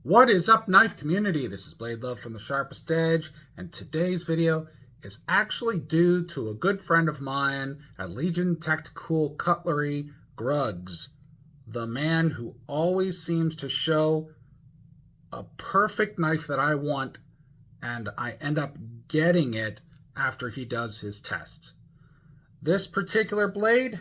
What is up, knife community? This is Blade Love from the Sharpest Edge, and today's video is actually due to a good friend of mine at Legion Tactical Cutlery, Gruggs, the man who always seems to show a perfect knife that I want, and I end up getting it after he does his tests. This particular blade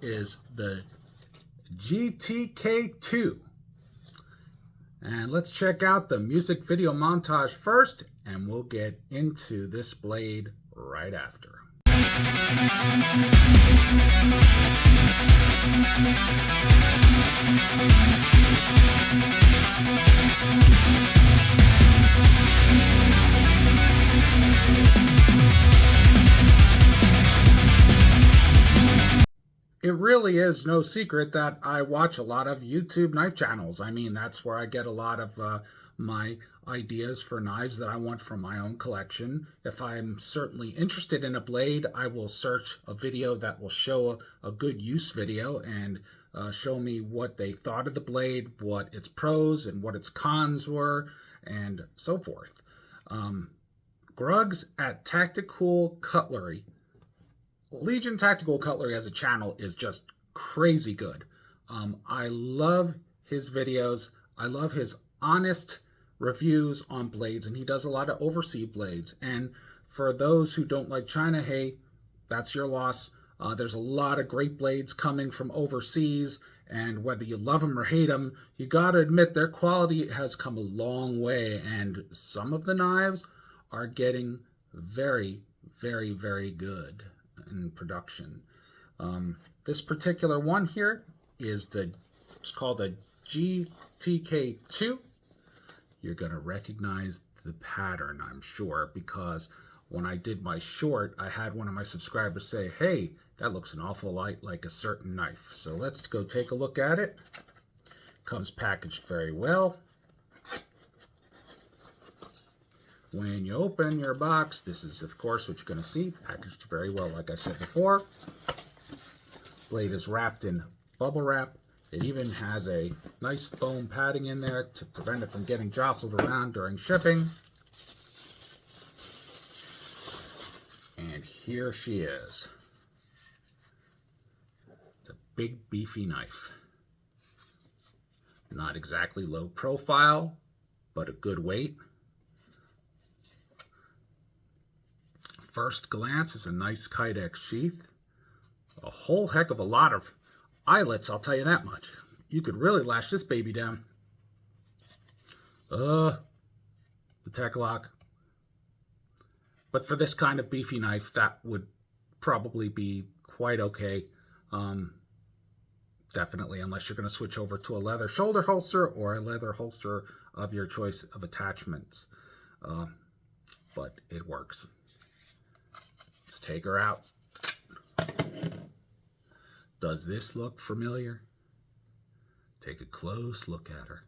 is the GTK2. And let's check out the music video montage first, and we'll get into this blade right after. It really is no secret that I watch a lot of YouTube knife channels. I mean, that's where I get a lot of my ideas for knives that I want from my own collection. If I'm certainly interested in a blade, I will search a video that will show a good use video and show me what they thought of the blade, what its pros and what its cons were, and so forth. Gruggs at Tactical Cutlery. Legion Tactical Cutlery as a channel is just crazy good. I love his videos. I love his honest reviews on blades, and he does a lot of overseas blades. And for those who don't like China, hey, that's your loss. There's a lot of great blades coming from overseas, and whether you love them or hate them, you got to admit their quality has come a long way, and some of the knives are getting very, very, very good in production. This particular one here is it's called a GTK2. You're going to recognize the pattern, I'm sure, because when I did my short, I had one of my subscribers say, hey, that looks an awful lot like a certain knife. So let's go take a look at it. Comes packaged very well. When you open your box, this is, of course, what you're going to see. Packaged very well, like I said before. Blade is wrapped in bubble wrap. It even has a nice foam padding in there to prevent it from getting jostled around during shipping. And here she is. It's a big, beefy knife. Not exactly low profile, but a good weight. First glance is a nice Kydex sheath. A whole heck of a lot of eyelets, I'll tell you that much. You could really lash this baby down. The tech lock. But for this kind of beefy knife, that would probably be quite okay. Definitely, unless you're going to switch over to a leather shoulder holster or a leather holster of your choice of attachments. But it works. Let's take her out. Does this look familiar? Take a close look at her.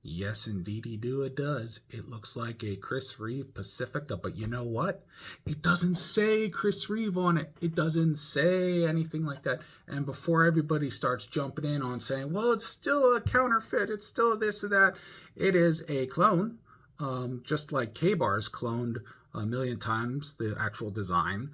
Yes, indeedy do, it does. It looks like a Chris Reeve Pacifica, but you know what? It doesn't say Chris Reeve on it. It doesn't say anything like that. And before everybody starts jumping in on saying, well, it's still a counterfeit, it's still this or that, it is a clone. Just like K-Bar's cloned a million times the actual design,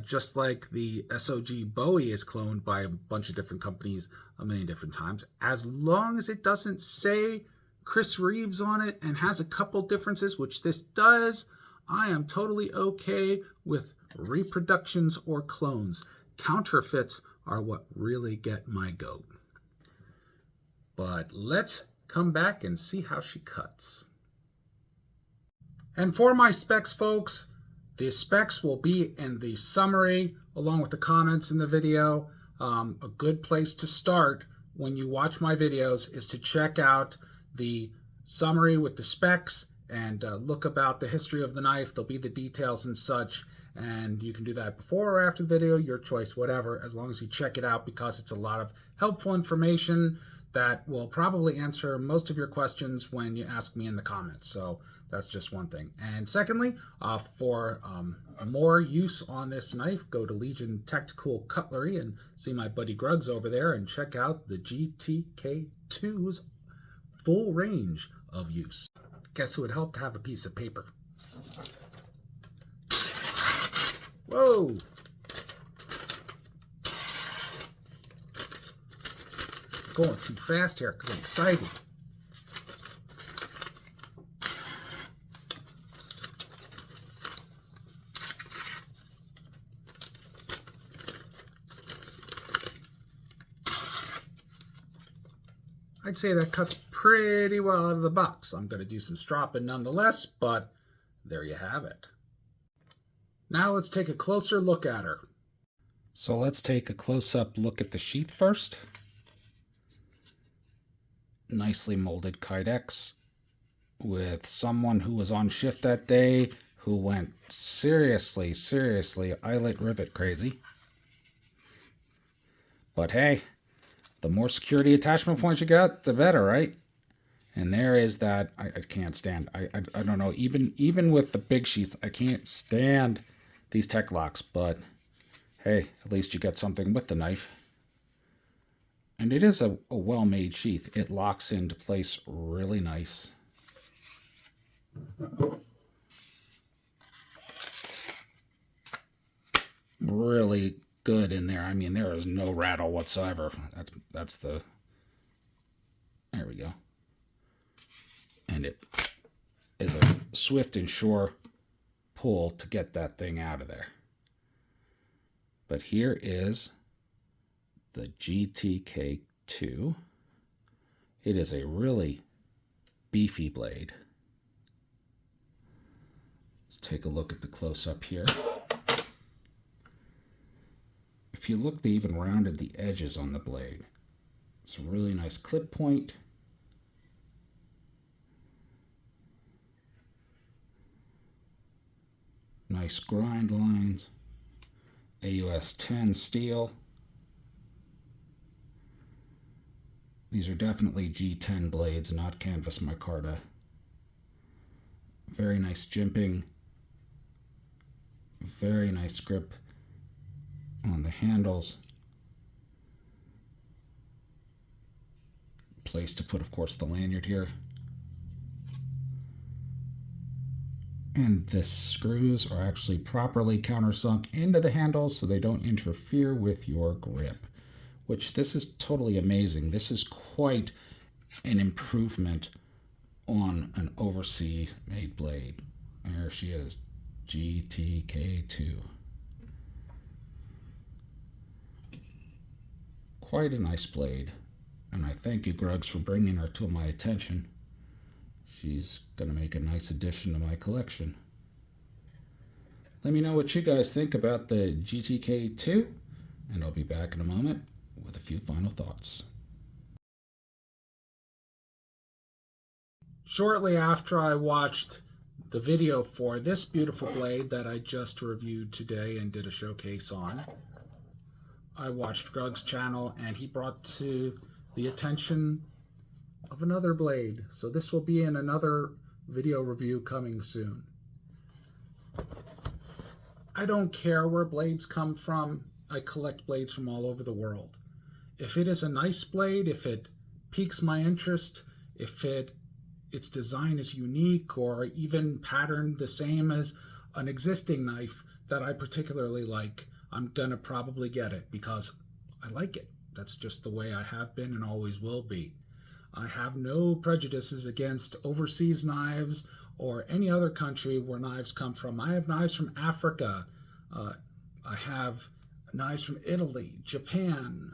just like the SOG Bowie is cloned by a bunch of different companies a million different times. As long as it doesn't say Chris Reeves on it and has a couple differences, which this does, I am totally okay with reproductions or clones. Counterfeits are what really get my goat. But let's come back and see how she cuts. And for my specs, folks, the specs will be in the summary along with the comments in the video. A good place to start when you watch my videos is to check out the summary with the specs and look about the history of the knife. There'll be the details and such, and you can do that before or after the video, your choice, whatever, as long as you check it out, because it's a lot of helpful information that will probably answer most of your questions when you ask me in the comments. So That's just one thing. And secondly, for more use on this knife, go to Legion Tactical Cutlery and see my buddy Gruggs over there and check out the GTK2's full range of use. Guess who would help to have a piece of paper? Whoa! Going too fast here because I'm excited. I'd say that cuts pretty well out of the box. I'm going to do some stropping nonetheless, but there you have it. Now let's take a closer look at her. So let's take a close-up look at the sheath first. Nicely molded Kydex with someone who was on shift that day who went seriously eyelet rivet crazy. But hey, the more security attachment points you got, the better, right? And there is that. I can't stand. I don't know. Even with the big sheaths, I can't stand these tech locks. But hey, at least you get something with the knife. And it is a well-made sheath. It locks into place really nice. Really good in there. I mean, there is no rattle whatsoever. That's the... There we go. And it is a swift and sure pull to get that thing out of there. But here is the GTK2. It is a really beefy blade. Let's take a look at the close-up here. If you look, they even rounded the edges on the blade. It's a really nice clip point. Nice grind lines. AUS-10 steel. These are definitely G10 blades, not canvas micarta. Very nice jimping. Very nice grip on the handles. Place to put, of course, the lanyard here. And the screws are actually properly countersunk into the handles so they don't interfere with your grip, which this is totally amazing. This is quite an improvement on an overseas made blade. There she is, GTK2. Quite a nice blade, and I thank you, Gruggs, for bringing her to my attention. She's going to make a nice addition to my collection. Let me know what you guys think about the GTK2, and I'll be back in a moment with a few final thoughts. Shortly after I watched the video for this beautiful blade that I just reviewed today and did a showcase on, I watched Gruggs' channel, and he brought to the attention of another blade. So this will be in another video review coming soon. I don't care where blades come from. I collect blades from all over the world. If it is a nice blade, if it piques my interest, if its design is unique or even patterned the same as an existing knife that I particularly like, I'm gonna probably get it because I like it. That's just the way I have been and always will be. I have no prejudices against overseas knives or any other country where knives come from. I have knives from Africa. I have knives from Italy, Japan,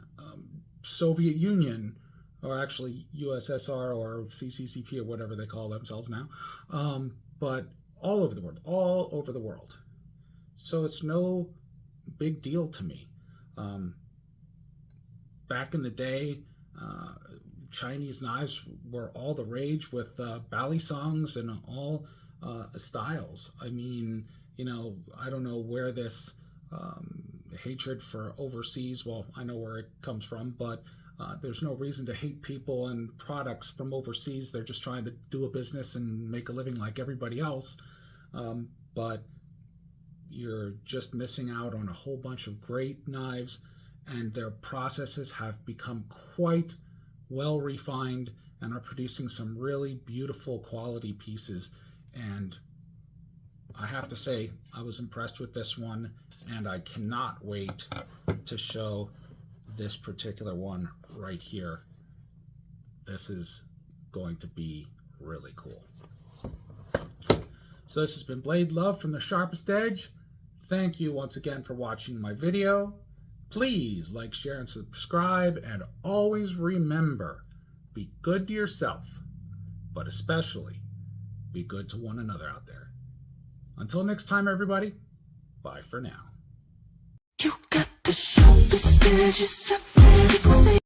Soviet Union, or actually USSR or CCCP or whatever they call themselves now. But all over the world. So it's no big deal to me. Back in the day, Chinese knives were all the rage with balisongs and all styles. I mean, you know, I don't know where this hatred for overseas, well, I know where it comes from, but There's no reason to hate people and products from overseas. They're just trying to do a business and make a living like everybody else. But you're just missing out on a whole bunch of great knives, and their processes have become quite well refined and are producing some really beautiful quality pieces. And I have to say, I was impressed with this one, and I cannot wait to show this particular one right here. This is going to be really cool. So this has been Blade Love from the Sharpest Edge. Thank you once again for watching my video. Please like, share, and subscribe, and always remember, be good to yourself, but especially be good to one another out there. Until next time, everybody, bye for now. You got the sharpest edges I've ever seen.